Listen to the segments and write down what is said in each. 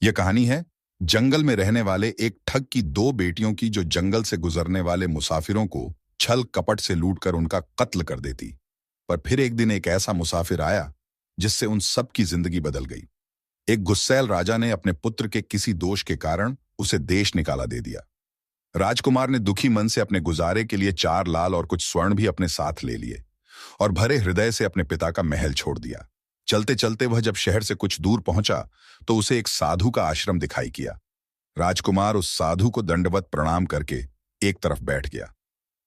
यह कहानी है जंगल में रहने वाले एक ठग की दो बेटियों की जो जंगल से गुजरने वाले मुसाफिरों को छल कपट से लूटकर उनका कत्ल कर देती। पर फिर एक दिन एक ऐसा मुसाफिर आया जिससे उन सब की जिंदगी बदल गई। एक गुस्सैल राजा ने अपने पुत्र के किसी दोष के कारण उसे देश निकाला दे दिया। राजकुमार ने दुखी मन से अपने गुजारे के लिए 4 लाल और कुछ स्वर्ण भी अपने साथ ले लिए और भरे हृदय से अपने पिता का महल छोड़ दिया। चलते चलते वह जब शहर से कुछ दूर पहुंचा तो उसे एक साधु का आश्रम दिखाई किया। राजकुमार उस साधु को दंडवत प्रणाम करके एक तरफ बैठ गया।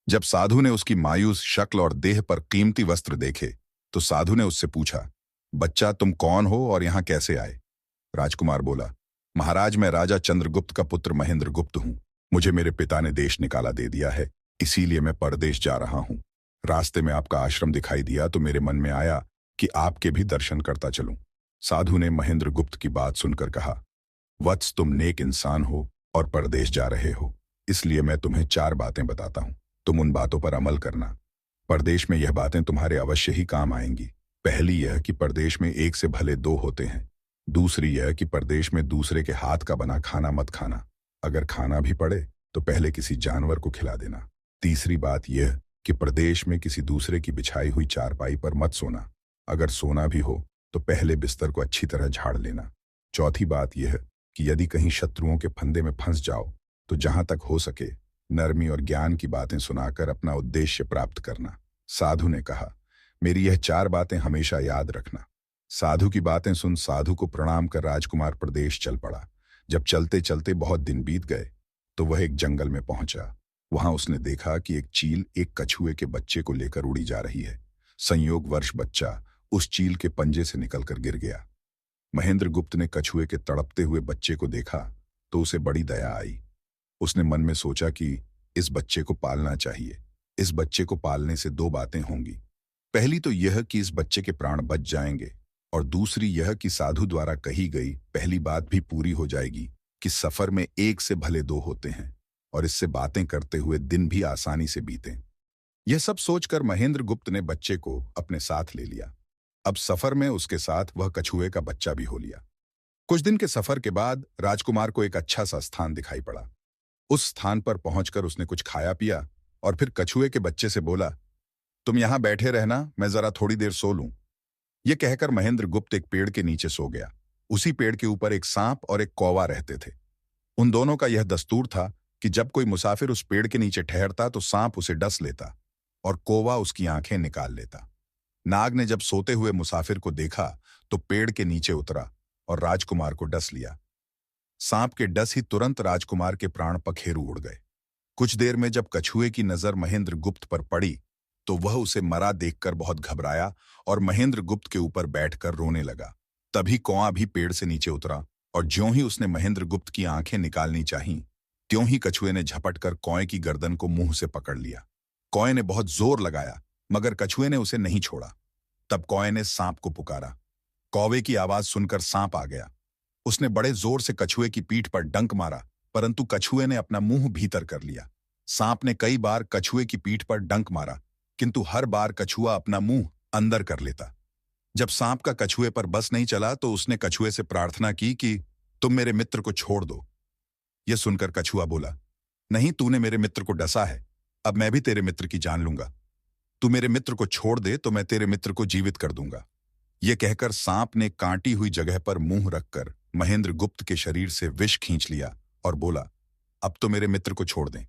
जब साधु ने उसकी मायूस शक्ल और देह पर कीमती वस्त्र देखे तो साधु ने उससे पूछा, बच्चा तुम कौन हो और यहां कैसे आए? राजकुमार बोला, महाराज मैं राजा चंद्रगुप्त का पुत्र महेंद्र गुप्त हूं। मुझे मेरे पिता ने देश निकाला दे दिया है, इसीलिए मैं परदेश जा रहा हूं। रास्ते में आपका आश्रम दिखाई दिया तो मेरे मन में आया कि आपके भी दर्शन करता चलूं। साधु ने महेंद्र गुप्त की बात सुनकर कहा, वत्स तुम नेक इंसान हो और परदेश जा रहे हो, इसलिए मैं तुम्हें 4 बातें बताता हूं। तुम उन बातों पर अमल करना। परदेश में यह बातें तुम्हारे अवश्य ही काम आएंगी। पहली यह कि परदेश में एक से भले 2 होते हैं। दूसरी यह कि परदेश में दूसरे के हाथ का बना खाना मत खाना। अगर खाना भी पड़े तो पहले किसी जानवर को खिला देना। तीसरी बात यह कि प्रदेश में किसी दूसरे की बिछाई हुई चारपाई पर मत सोना। अगर सोना भी हो तो पहले बिस्तर को अच्छी तरह झाड़ लेना। चौथी बात यह कि यदि कहीं शत्रुओं के फंदे में फंस जाओ तो जहां तक हो सके नरमी और ज्ञान की बातें सुनाकर अपना उद्देश्य प्राप्त करना। साधु ने कहा, मेरी यह 4 बातें हमेशा याद रखना। साधु की बातें सुन साधु को प्रणाम कर राजकुमार प्रदेश चल पड़ा। जब चलते चलते बहुत दिन बीत गए तो वह एक जंगल में पहुंचा। वहां उसने देखा कि एक चील एक कछुए के बच्चे को लेकर उड़ी जा रही है। संयोगवश बच्चा उस चील के पंजे से निकलकर गिर गया। महेंद्र गुप्त ने कछुए के तड़पते हुए बच्चे को देखा तो उसे बड़ी दया आई। उसने मन में सोचा कि इस बच्चे को पालना चाहिए। इस बच्चे को पालने से 2 बातें होंगी। पहली तो यह कि इस बच्चे के प्राण बच जाएंगे और दूसरी यह कि साधु द्वारा कही गई पहली बात भी पूरी हो जाएगी कि सफर में एक से भले 2 होते हैं और इससे बातें करते हुए दिन भी आसानी से बीतें। यह सब सोचकर महेंद्र गुप्त ने बच्चे को अपने साथ ले लिया। अब सफर में उसके साथ वह कछुए का बच्चा भी हो लिया। कुछ दिन के सफर के बाद राजकुमार को एक अच्छा सा स्थान दिखाई पड़ा। उस स्थान पर पहुंचकर उसने कुछ खाया पिया और फिर कछुए के बच्चे से बोला, तुम यहां बैठे रहना, मैं जरा थोड़ी देर सो लूं। यह कहकर महेंद्र गुप्त एक पेड़ के नीचे सो गया। उसी पेड़ के ऊपर एक सांप और एक कौवा रहते थे। उन दोनों का यह दस्तूर था कि जब कोई मुसाफिर उस पेड़ के नीचे ठहरता तो सांप उसे डस लेता और कौवा उसकी आंखें निकाल लेता। नाग ने जब सोते हुए मुसाफिर को देखा तो पेड़ के नीचे उतरा और राजकुमार को डस लिया। सांप के डस ही तुरंत राजकुमार के प्राण पखेरु उड़ गए। कुछ देर में जब कछुए की नजर महेंद्र गुप्त पर पड़ी तो वह उसे मरा देखकर बहुत घबराया और महेंद्र गुप्त के ऊपर बैठकर रोने लगा। तभी कौवा भी पेड़ से नीचे उतरा और ज्यों ही उसने महेंद्र गुप्त की आंखें निकालनी चाहीं, त्यों ही कछुए ने झपट कर कौवे की गर्दन को मुंह से पकड़ लिया। कौवे ने बहुत जोर लगाया मगर कछुए ने उसे नहीं छोड़ा। तब कौवे ने सांप को पुकारा। कौवे की आवाज सुनकर सांप आ गया। उसने बड़े जोर से कछुए की पीठ पर डंक मारा, परंतु कछुए ने अपना मुंह भीतर कर लिया। सांप ने कई बार कछुए की पीठ पर डंक मारा, किंतु हर बार कछुआ अपना मुंह अंदर कर लेता। जब सांप का कछुए पर बस नहीं चला तो उसने कछुए से प्रार्थना की कि तुम मेरे मित्र को छोड़ दो। यह सुनकर कछुआ बोला, नहीं, तूने मेरे मित्र को डसा है, अब मैं भी तेरे मित्र की जान लूंगा। तू मेरे मित्र को छोड़ दे तो मैं तेरे मित्र को जीवित कर दूंगा। यह कहकर सांप ने कांटी हुई जगह पर मुंह रखकर महेंद्र गुप्त के शरीर से विष खींच लिया और बोला, अब तो मेरे मित्र को छोड़ दें।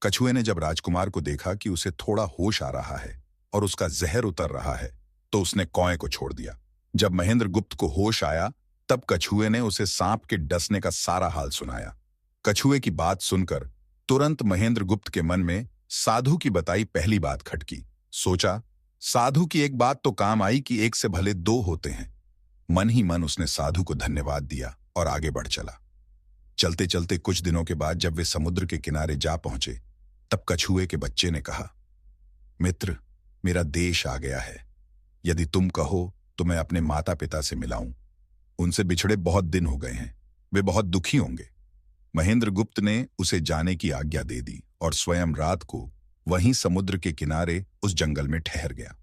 कछुए ने जब राजकुमार को देखा कि उसे थोड़ा होश आ रहा है और उसका जहर उतर रहा है तो उसने कौवे को छोड़ दिया। जब महेंद्र गुप्त को होश आया तब कछुए ने उसे सांप के डसने का सारा हाल सुनाया। कछुए की बात सुनकर तुरंत महेंद्र गुप्त के मन में साधु की बताई पहली बात खटकी। सोचा, साधु की एक बात तो काम आई कि एक से भले 2 होते हैं। मन ही मन उसने साधु को धन्यवाद दिया और आगे बढ़ चला। चलते चलते कुछ दिनों के बाद जब वे समुद्र के किनारे जा पहुंचे तब कछुए के बच्चे ने कहा, मित्र, मेरा देश आ गया है। यदि तुम कहो तो मैं अपने माता पिता से मिलाऊं। उनसे बिछड़े बहुत दिन हो गए हैं, वे बहुत दुखी होंगे। महेंद्र गुप्त ने उसे जाने की आज्ञा दे दी और स्वयं रात को वहीं समुद्र के किनारे उस जंगल में ठहर गया।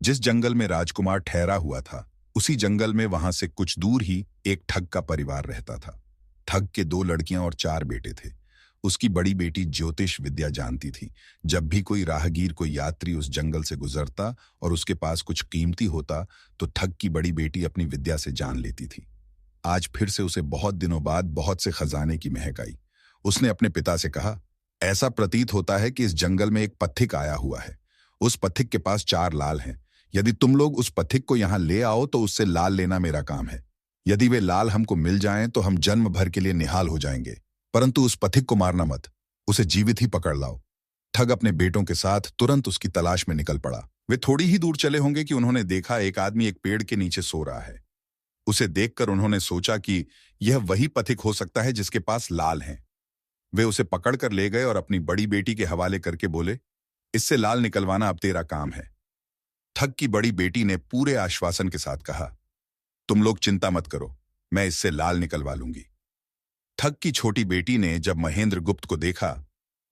जिस जंगल में राजकुमार ठहरा हुआ था उसी जंगल में वहां से कुछ दूर ही एक ठग का परिवार रहता था। ठग के 2 लड़कियां और 4 बेटे थे। उसकी बड़ी बेटी ज्योतिष विद्या जानती थी। जब भी कोई राहगीर, कोई यात्री उस जंगल से गुजरता और उसके पास कुछ कीमती होता, तो ठग की बड़ी बेटी अपनी विद्या से जान लेती थी। आज फिर से उसे बहुत दिनों बाद बहुत से खजाने की महक आई। उसने अपने पिता से कहा, ऐसा प्रतीत होता है कि इस जंगल में एक पथिक आया हुआ है। उस पथिक के पास 4 लाल हैं। यदि तुम लोग उस पथिक को यहां ले आओ तो उससे लाल लेना मेरा काम है। यदि वे लाल हमको मिल जाएं तो हम जन्म भर के लिए निहाल हो जाएंगे। परंतु उस पथिक को मारना मत, उसे जीवित ही पकड़ लाओ। ठग अपने बेटों के साथ तुरंत उसकी तलाश में निकल पड़ा। वे थोड़ी ही दूर चले होंगे कि उन्होंने देखा एक आदमी एक पेड़ के नीचे सो रहा है। उसे देखकर उन्होंने सोचा कि यह वही पथिक हो सकता है जिसके पास लाल हैं। वे उसे पकड़कर ले गए और अपनी बड़ी बेटी के हवाले करके बोले, इससे लाल निकलवाना अब तेरा काम है। ठग की बड़ी बेटी ने पूरे आश्वासन के साथ कहा, तुम लोग चिंता मत करो, मैं इससे लाल निकलवा लूंगी। ठग की छोटी बेटी ने जब महेंद्र गुप्त को देखा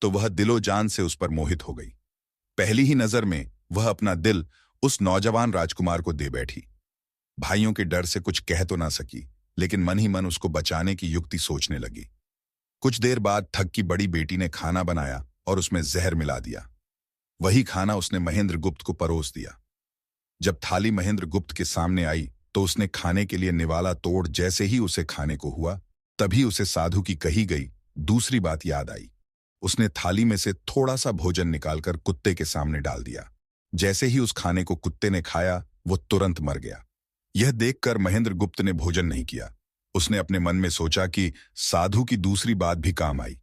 तो वह दिलो जान से उस पर मोहित हो गई। पहली ही नजर में वह अपना दिल उस नौजवान राजकुमार को दे बैठी। भाइयों के डर से कुछ कह तो ना सकी, लेकिन मन ही मन उसको बचाने की युक्ति सोचने लगी। कुछ देर बाद ठग की बड़ी बेटी ने खाना बनाया और उसमें जहर मिला दिया। वही खाना उसने महेंद्र गुप्त को परोस दिया। जब थाली महेंद्र गुप्त के सामने आई तो उसने खाने के लिए निवाला तोड़ जैसे ही उसे खाने को हुआ, तभी उसे साधु की कही गई दूसरी बात याद आई। उसने थाली में से थोड़ा सा भोजन निकालकर कुत्ते के सामने डाल दिया। जैसे ही उस खाने को कुत्ते ने खाया, वो तुरंत मर गया। यह देखकर महेंद्र गुप्त ने भोजन नहीं किया। उसने अपने मन में सोचा कि साधु की दूसरी बात भी काम आई।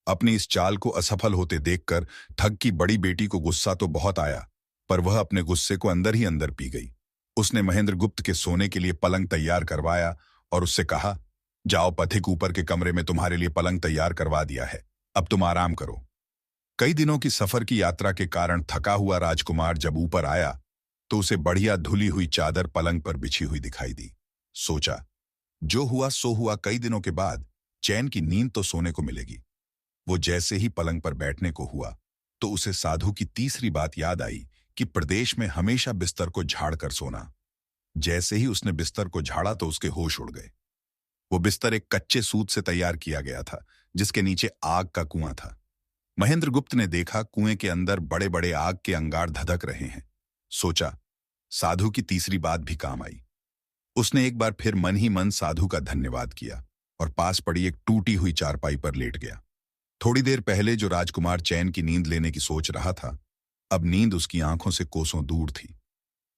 अपनी इस चाल को असफल होते देखकर ठग की बड़ी बेटी को गुस्सा तो बहुत आया, पर वह अपने गुस्से को अंदर ही अंदर पी गई। उसने महेंद्र गुप्त के सोने के लिए पलंग तैयार करवाया और उससे कहा, जाओ, पथिक ऊपर के कमरे में तुम्हारे लिए पलंग तैयार करवा दिया है, अब तुम आराम करो। कई दिनों की सफर की यात्रा के कारण थका हुआ राजकुमार जब ऊपर आया तो उसे बढ़िया धुली हुई चादर पलंग पर बिछी हुई दिखाई दी। सोचा, जो हुआ सो हुआ, कई दिनों के बाद चैन की नींद तो सोने को मिलेगी। वो जैसे ही पलंग पर बैठने को हुआ तो उसे साधु की तीसरी बात याद आई कि प्रदेश में हमेशा बिस्तर को झाड़ कर सोना। जैसे ही उसने बिस्तर को झाड़ा तो उसके होश उड़ गए। वो बिस्तर एक कच्चे सूत से तैयार किया गया था, जिसके नीचे आग का कुआं था। महेंद्र गुप्त ने देखा कुएं के अंदर बड़े बड़े आग के अंगार धधक रहे हैं। सोचा, साधु की तीसरी बात भी काम आई। उसने एक बार फिर मन ही मन साधु का धन्यवाद किया और पास पड़ी एक टूटी हुई चारपाई पर लेट गया। थोड़ी देर पहले जो राजकुमार चैन की नींद लेने की सोच रहा था, अब नींद उसकी आंखों से कोसों दूर थी।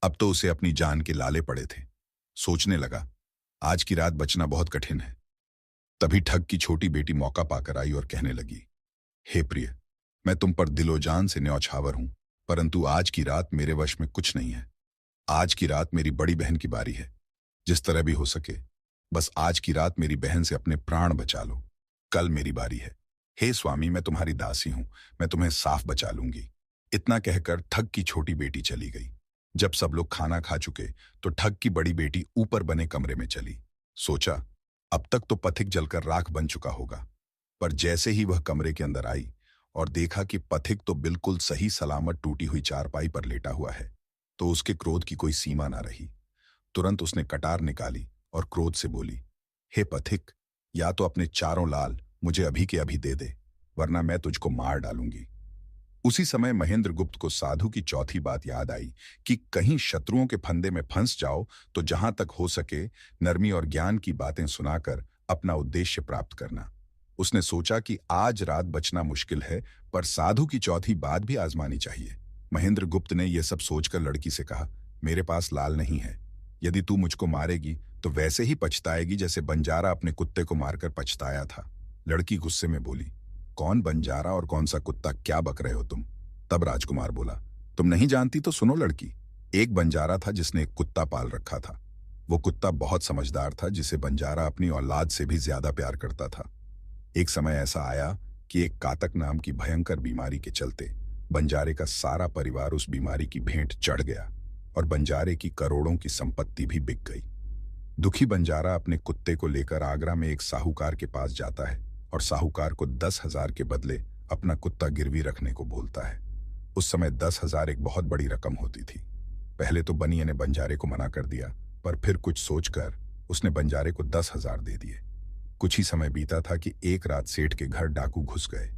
अब तो उसे अपनी जान के लाले पड़े थे। सोचने लगा, आज की रात बचना बहुत कठिन है। तभी ठग की छोटी बेटी मौका पाकर आई और कहने लगी, हे प्रिय, मैं तुम पर दिलो जान से न्यौछावर हूं, परंतु आज की रात मेरे वश में कुछ नहीं है। आज की रात मेरी बड़ी बहन की बारी है। जिस तरह भी हो सके, बस आज की रात मेरी बहन से अपने प्राण बचा लो। कल मेरी बारी है। हे स्वामी, मैं तुम्हारी दासी हूं, मैं तुम्हें साफ बचा लूंगी। इतना कहकर ठग की छोटी बेटी चली गई। जब सब लोग खाना खा चुके तो ठग की बड़ी बेटी ऊपर बने कमरे में चली। सोचा, अब तक तो पथिक जलकर राख बन चुका होगा। पर जैसे ही वह कमरे के अंदर आई और देखा कि पथिक तो बिल्कुल सही सलामत टूटी हुई चारपाई पर लेटा हुआ है, तो उसके क्रोध की कोई सीमा ना रही। तुरंत उसने कटार निकाली और क्रोध से बोली, हे पथिक, या तो अपने 4 लाल मुझे अभी के अभी दे दे, वरना मैं तुझको मार डालूंगी। उसी समय महेंद्र गुप्त को साधु की चौथी बात याद आई कि कहीं शत्रुओं के फंदे में फंस जाओ तो जहां तक हो सके नरमी और ज्ञान की बातें सुनाकर अपना उद्देश्य प्राप्त करना। उसने सोचा कि आज रात बचना मुश्किल है, पर साधु की चौथी बात भी आजमानी चाहिए। महेंद्र गुप्त ने यह सब सोचकर लड़की से कहा, मेरे पास लाल नहीं है। यदि तू मुझको मारेगी तो वैसे ही पछताएगी जैसे बंजारा अपने कुत्ते को मारकर पछताया था। लड़की गुस्से में बोली, कौन बंजारा और कौन सा कुत्ता, क्या बक रहे हो तुम? तब राजकुमार बोला, तुम नहीं जानती तो सुनो लड़की। एक बंजारा था जिसने एक कुत्ता पाल रखा था। वो कुत्ता बहुत समझदार था, जिसे बंजारा अपनी औलाद से भी ज्यादा प्यार करता था। एक समय ऐसा आया कि एक कातक नाम की भयंकर बीमारी के चलते बंजारे का सारा परिवार उस बीमारी की भेंट चढ़ गया और बंजारे की करोड़ों की संपत्ति भी बिक गई। दुखी बंजारा अपने कुत्ते को लेकर आगरा में एक साहूकार के पास जाता है और साहूकार को 10,000 के बदले अपना कुत्ता गिरवी रखने को बोलता है। उस समय 10,000 एक बहुत बड़ी रकम होती थी। पहले तो बनिए ने बंजारे को मना कर दिया, पर फिर कुछ सोचकर उसने बंजारे को 10,000 दे दिए। कुछ ही समय बीता था कि एक रात सेठ के घर डाकू घुस गए।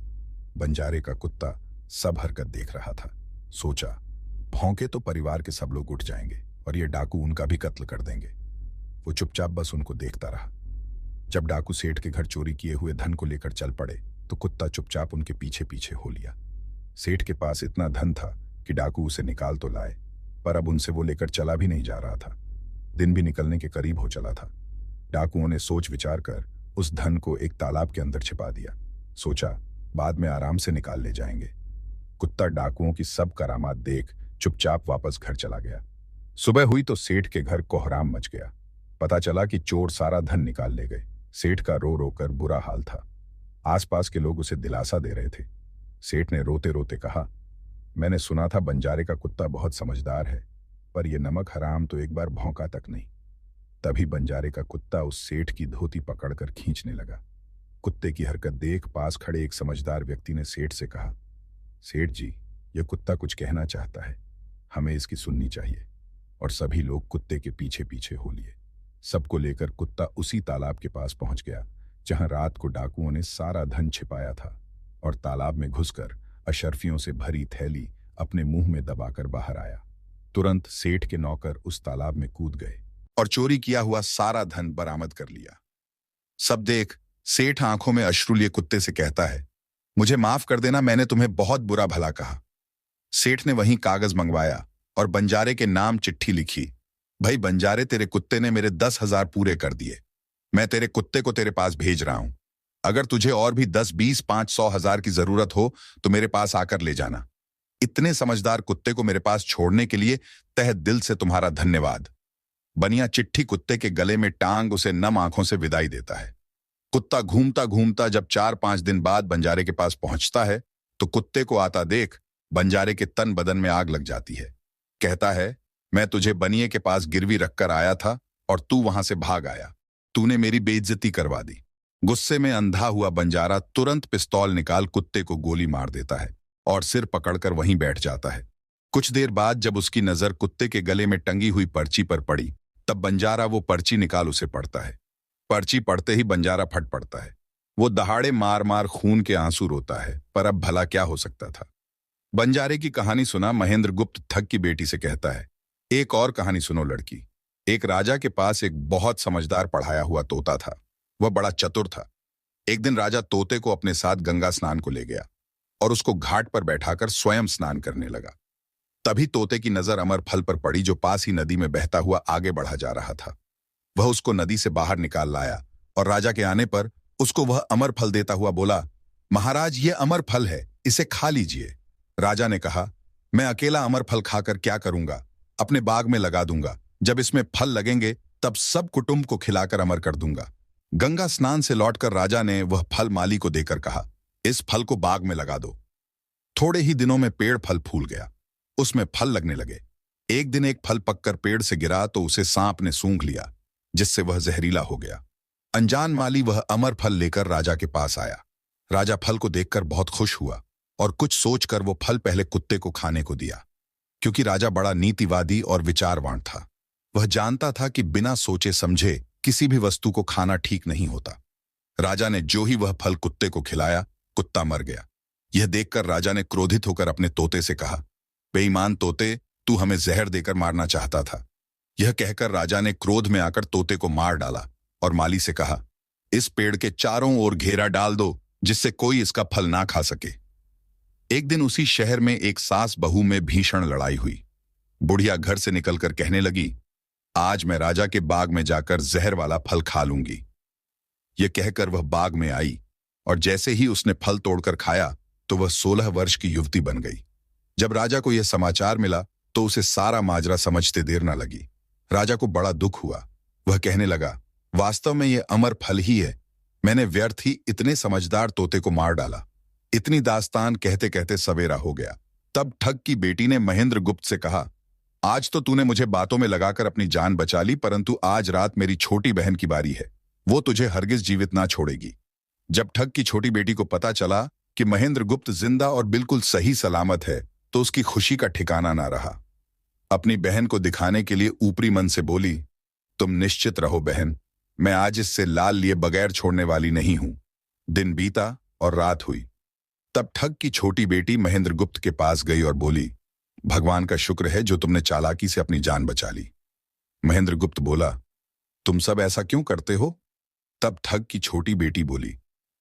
बंजारे का कुत्ता सब हरकत देख रहा था। सोचा, भौंके तो परिवार के सब लोग उठ जाएंगे और ये डाकू उनका भी कत्ल कर देंगे। वो चुपचाप बस उनको देखता रहा। जब डाकू सेठ के घर चोरी किए हुए धन को लेकर चल पड़े तो कुत्ता चुपचाप उनके पीछे पीछे हो लिया। सेठ के पास इतना धन था कि डाकू उसे निकाल तो लाए, पर अब उनसे वो लेकर चला भी नहीं जा रहा था। दिन भी निकलने के करीब हो चला था। डाकुओं ने सोच विचार कर उस धन को एक तालाब के अंदर छिपा दिया। सोचा, बाद में आराम से निकाल ले जाएंगे। कुत्ता डाकुओं की सब करामात देख चुपचाप वापस घर चला गया। सुबह हुई तो सेठ के घर कोहराम मच गया। पता चला कि चोर सारा धन निकाल ले गए। सेठ का रो रो कर बुरा हाल था। आसपास के लोग उसे दिलासा दे रहे थे। सेठ ने रोते रोते कहा, मैंने सुना था बंजारे का कुत्ता बहुत समझदार है, पर यह नमक हराम तो एक बार भौंका तक नहीं। तभी बंजारे का कुत्ता उस सेठ की धोती पकड़कर खींचने लगा। कुत्ते की हरकत देख पास खड़े एक समझदार व्यक्ति ने सेठ से कहा, सेठ जी, यह कुत्ता कुछ कहना चाहता है, हमें इसकी सुननी चाहिए। और सभी लोग कुत्ते के पीछे पीछे हो लिए। सबको लेकर कुत्ता उसी तालाब के पास पहुंच गया जहां रात को डाकुओं ने सारा धन छिपाया था, और तालाब में घुसकर अशर्फियों से भरी थैली अपने मुंह में दबाकर बाहर आया। तुरंत सेठ के नौकर उस तालाब में कूद गए और चोरी किया हुआ सारा धन बरामद कर लिया। सब देख सेठ आंखों में अश्रु लिए कुत्ते से कहता है, मुझे माफ कर देना, मैंने तुम्हें बहुत बुरा भला कहा। सेठ ने वहीं कागज मंगवाया और बंजारे के नाम चिट्ठी लिखी, भाई बंजारे, तेरे कुत्ते ने मेरे 10,000 पूरे कर दिए। मैं तेरे कुत्ते को तेरे पास भेज रहा हूं। अगर तुझे और भी 10, 20, 5, 100,000 की जरूरत हो तो मेरे पास आकर ले जाना। इतने समझदार कुत्ते को मेरे पास छोड़ने के लिए तहे दिल से तुम्हारा धन्यवाद। बनिया चिट्ठी कुत्ते के गले में टांग उसे नम आंखों से विदाई देता है। कुत्ता घूमता घूमता जब 4-5 दिन बाद बंजारे के पास पहुंचता है तो कुत्ते को आता देख बंजारे के तन बदन में आग लग जाती है। कहता है, मैं तुझे बनिए के पास गिरवी रखकर आया था और तू वहां से भाग आया। तूने मेरी बेइज्जती करवा दी। गुस्से में अंधा हुआ बंजारा तुरंत पिस्तौल निकाल कुत्ते को गोली मार देता है और सिर पकड़कर वहीं बैठ जाता है। कुछ देर बाद जब उसकी नजर कुत्ते के गले में टंगी हुई पर्ची पर पड़ी तब बंजारा वो पर्ची निकाल उसे पढ़ता है। पर्ची पढ़ते ही बंजारा फट पड़ता है। वो दहाड़े मार मार खून के आंसू रोता है, पर अब भला क्या हो सकता था। बंजारे की कहानी सुना महेंद्र गुप्त ठग की बेटी से कहता है, एक और कहानी सुनो लड़की। एक राजा के पास एक बहुत समझदार पढ़ाया हुआ तोता था। वह बड़ा चतुर था। एक दिन राजा तोते को अपने साथ गंगा स्नान को ले गया और उसको घाट पर बैठाकर स्वयं स्नान करने लगा। तभी तोते की नजर अमर फल पर पड़ी जो पास ही नदी में बहता हुआ आगे बढ़ा जा रहा था। वह उसको नदी से बाहर निकाल लाया और राजा के आने पर उसको वह अमर फल देता हुआ बोला, महाराज, ये अमर फल है, इसे खा लीजिए। राजा ने कहा, मैं अकेला अमर फल खाकर क्या करूंगा, अपने बाग में लगा दूंगा। जब इसमें फल लगेंगे तब सब कुटुंब को खिलाकर अमर कर दूंगा। गंगा स्नान से लौटकर राजा ने वह फल माली को देकर कहा, इस फल को बाग में लगा दो। थोड़े ही दिनों में पेड़ फल फूल गया, उसमें फल लगने लगे। एक दिन एक फल पककर पेड़ से गिरा तो उसे सांप ने सूंघ लिया, जिससे वह जहरीला हो गया। अनजान माली वह अमर फल लेकर राजा के पास आया। राजा फल को देखकर बहुत खुश हुआ और कुछ सोचकर वो फल पहले कुत्ते को खाने को दिया, क्योंकि राजा बड़ा नीतिवादी और विचारवान था। वह जानता था कि बिना सोचे समझे किसी भी वस्तु को खाना ठीक नहीं होता। राजा ने जो ही वह फल कुत्ते को खिलाया, कुत्ता मर गया। यह देखकर राजा ने क्रोधित होकर अपने तोते से कहा, बेईमान तोते, तू हमें जहर देकर मारना चाहता था। यह कहकर राजा ने क्रोध में आकर तोते को मार डाला और माली से कहा, इस पेड़ के चारों ओर घेरा डाल दो जिससे कोई इसका फल ना खा सके। एक दिन उसी शहर में एक सास बहू में भीषण लड़ाई हुई। बुढ़िया घर से निकलकर कहने लगी, आज मैं राजा के बाग में जाकर जहर वाला फल खा लूंगी। यह कहकर वह बाग में आई और जैसे ही उसने फल तोड़कर खाया तो वह 16 वर्ष की युवती बन गई। जब राजा को यह समाचार मिला तो उसे सारा माजरा समझते देर न लगी। राजा को बड़ा दुख हुआ। वह कहने लगा, वास्तव में यह अमर फल ही है। मैंने व्यर्थ ही इतने समझदार तोते को मार डाला। इतनी दास्तान कहते कहते सवेरा हो गया। तब ठग की बेटी ने महेंद्र गुप्त से कहा, आज तो तूने मुझे बातों में लगाकर अपनी जान बचा ली, परंतु आज रात मेरी छोटी बहन की बारी है। वो तुझे हरगिज जीवित ना छोड़ेगी। जब ठग की छोटी बेटी को पता चला कि महेंद्र गुप्त जिंदा और बिल्कुल सही सलामत है तो उसकी खुशी का ठिकाना ना रहा। अपनी बहन को दिखाने के लिए ऊपरी मन से बोली, तुम निश्चित रहो बहन, मैं आज इससे लाल लिए बगैर छोड़ने वाली नहीं हूं। दिन बीता और रात हुई। तब ठग की छोटी बेटी महेंद्र गुप्त के पास गई और बोली, भगवान का शुक्र है जो तुमने चालाकी से अपनी जान बचा ली। महेंद्र गुप्त बोला, तुम सब ऐसा क्यों करते हो? तब ठग की छोटी बेटी बोली,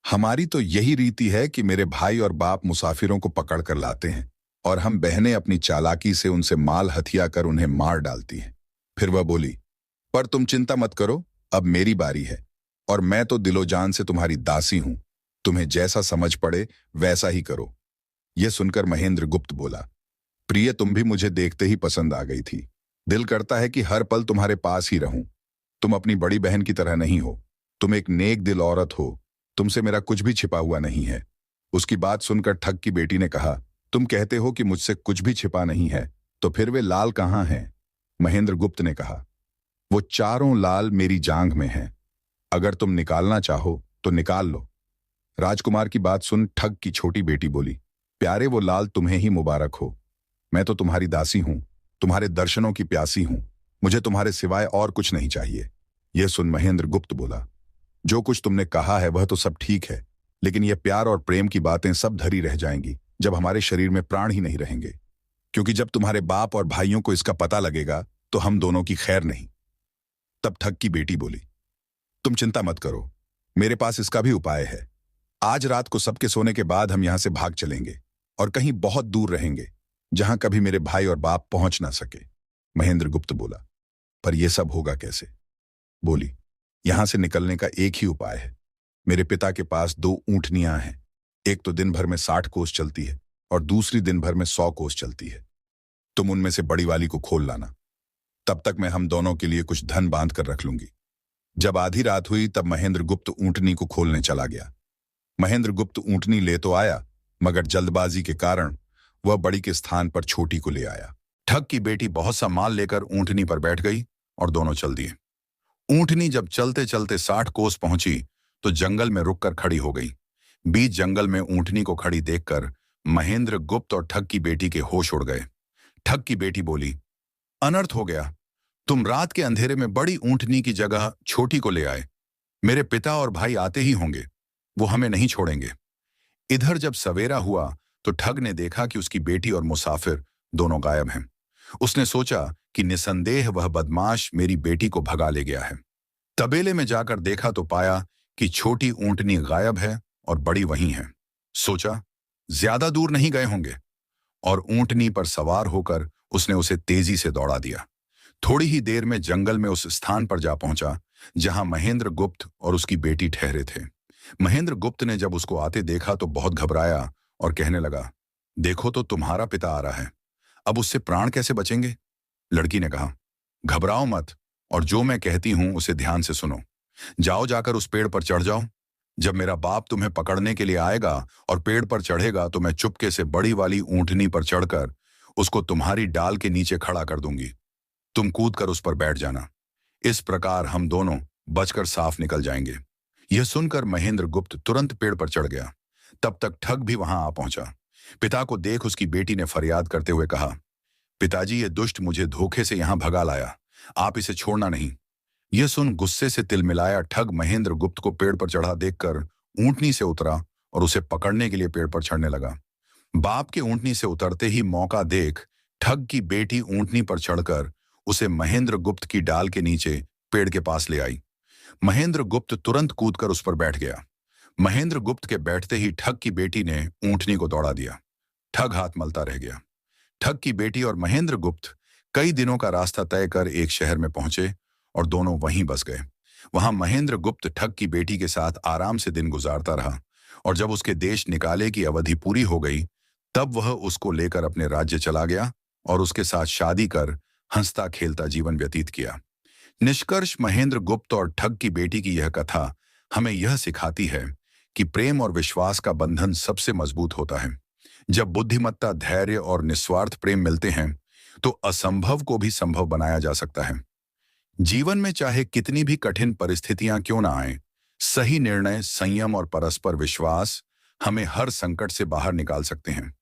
हमारी तो यही रीति है कि मेरे भाई और बाप मुसाफिरों को पकड़ कर लाते हैं और हम बहनें अपनी चालाकी से उनसे माल हथिया कर उन्हें मार डालती हैं। फिर वह बोली, पर तुम चिंता मत करो, अब मेरी बारी है और मैं तो दिलो जान से तुम्हारी दासी हूं। तुम्हें जैसा समझ पड़े वैसा ही करो। यह सुनकर महेंद्र गुप्त बोला, प्रिय, तुम भी मुझे देखते ही पसंद आ गई थी। दिल करता है कि हर पल तुम्हारे पास ही रहूं। तुम अपनी बड़ी बहन की तरह नहीं हो, तुम एक नेक दिल औरत हो, तुमसे मेरा कुछ भी छिपा हुआ नहीं है। उसकी बात सुनकर ठग की बेटी ने कहा, तुम कहते हो कि मुझसे कुछ भी छिपा नहीं है, तो फिर वे लाल कहाँ हैं? महेंद्र गुप्त ने कहा, वो चारों लाल मेरी जांघ में हैं। अगर तुम निकालना चाहो तो निकाल लो। राजकुमार की बात सुन ठग की छोटी बेटी बोली, प्यारे, वो लाल तुम्हें ही मुबारक हो। मैं तो तुम्हारी दासी हूं, तुम्हारे दर्शनों की प्यासी हूं। मुझे तुम्हारे सिवाय और कुछ नहीं चाहिए। यह सुन महेंद्र गुप्त बोला, जो कुछ तुमने कहा है वह तो सब ठीक है, लेकिन यह प्यार और प्रेम की बातें सब धरी रह जाएंगी जब हमारे शरीर में प्राण ही नहीं रहेंगे। क्योंकि जब तुम्हारे बाप और भाइयों को इसका पता लगेगा तो हम दोनों की खैर नहीं। तब ठग की बेटी बोली, तुम चिंता मत करो, मेरे पास इसका भी उपाय है। आज रात को सबके सोने के बाद हम यहां से भाग चलेंगे और कहीं बहुत दूर रहेंगे जहां कभी मेरे भाई और बाप पहुंच ना सके। महेंद्र गुप्त बोला, पर यह सब होगा कैसे? बोली, यहां से निकलने का एक ही उपाय है। मेरे पिता के पास 2 ऊंटनियां हैं। एक तो दिन भर में 60 कोस चलती है और दूसरी दिन भर में 100 कोस चलती है। तुम उनमें से बड़ी वाली को खोल लाना। तब तक मैं हम दोनों के लिए कुछ धन बांध कर रख लूंगी। जब आधी रात हुई तब महेंद्र गुप्त ऊंटनी को खोलने चला गया। महेंद्र गुप्त ऊंटनी ले तो आया, मगर जल्दबाजी के कारण वह बड़ी के स्थान पर छोटी को ले आया। ठग की बेटी बहुत सा माल लेकर ऊंटनी पर बैठ गई और दोनों चल दिए। ऊंटनी जब चलते चलते 60 कोस पहुंची तो जंगल में रुककर खड़ी हो गई। बीच जंगल में ऊंटनी को खड़ी देखकर महेंद्र गुप्त और ठग की बेटी के होश उड़ गए। ठग की बेटी बोली, अनर्थ हो गया। तुम रात के अंधेरे में बड़ी ऊंटनी की जगह छोटी को ले आए। मेरे पिता और भाई आते ही होंगे, वो हमें नहीं छोड़ेंगे। इधर जब सवेरा हुआ तो ठग ने देखा कि उसकी बेटी और मुसाफिर दोनों गायब हैं। उसने सोचा कि निसंदेह वह बदमाश मेरी बेटी को भगा ले गया है। तबेले में जाकर देखा तो पाया कि छोटी ऊंटनी गायब है और बड़ी वहीं है। सोचा, ज्यादा दूर नहीं गए होंगे और ऊंटनी पर सवार होकर उसने उसे तेजी से दौड़ा दिया। थोड़ी ही देर में जंगल में उस स्थान पर जा पहुंचा जहां महेंद्र गुप्त और उसकी बेटी ठहरे थे। महेंद्र गुप्त ने जब उसको आते देखा तो बहुत घबराया और कहने लगा, देखो तो तुम्हारा पिता आ रहा है, अब उससे प्राण कैसे बचेंगे? लड़की ने कहा, घबराओ मत और जो मैं कहती हूं उसे ध्यान से सुनो। जाओ, जाकर उस पेड़ पर चढ़ जाओ। जब मेरा बाप तुम्हें पकड़ने के लिए आएगा और पेड़ पर चढ़ेगा तो मैं चुपके से बड़ी वाली ऊंटनी पर चढ़कर उसको तुम्हारी डाल के नीचे खड़ा कर दूंगी। तुम कूद कर उस पर बैठ जाना। इस प्रकार हम दोनों बचकर साफ निकल जाएंगे। यह सुनकर महेंद्र गुप्त तुरंत पेड़ पर चढ़ गया। तब तक ठग भी वहां आ पहुंचा। पिता को देख उसकी बेटी ने फरियाद करते हुए कहा, पिताजी, ये दुष्ट मुझे धोखे से यहां भगा लाया, आप इसे छोड़ना नहीं। यह सुन गुस्से से तिलमिलाया ठग महेंद्र गुप्त को पेड़ पर चढ़ा देखकर ऊंटनी से उतरा और उसे पकड़ने के लिए पेड़ पर चढ़ने लगा। बाप के ऊंटनी से उतरते ही मौका देख ठग की बेटी ऊंटनी पर चढ़कर उसे महेंद्र गुप्त की डाल के नीचे पेड़ के पास ले आई। महेंद्र गुप्त तुरंत कूदकर उस पर बैठ गया। महेंद्र गुप्त के बैठते ही ठग की बेटी ने ऊंटनी को दौड़ा दिया। ठग हाथ मलता रह गया। ठग की बेटी और महेंद्र गुप्त कई दिनों का रास्ता तय कर एक शहर में पहुंचे और दोनों वहीं बस गए। वहां महेंद्र गुप्त ठग की बेटी के साथ आराम से दिन गुजारता रहा और जब उसके देश निकाले की अवधि पूरी हो गई तब वह उसको लेकर अपने राज्य चला गया और उसके साथ शादी कर हंसता खेलता जीवन व्यतीत किया। निष्कर्ष, महेंद्र गुप्त और ठग की बेटी की यह कथा हमें यह सिखाती है कि प्रेम और विश्वास का बंधन सबसे मजबूत होता है। जब बुद्धिमत्ता, धैर्य और निस्वार्थ प्रेम मिलते हैं तो असंभव को भी संभव बनाया जा सकता है। जीवन में चाहे कितनी भी कठिन परिस्थितियां क्यों ना आए, सही निर्णय, संयम और परस्पर विश्वास हमें हर संकट से बाहर निकाल सकते हैं।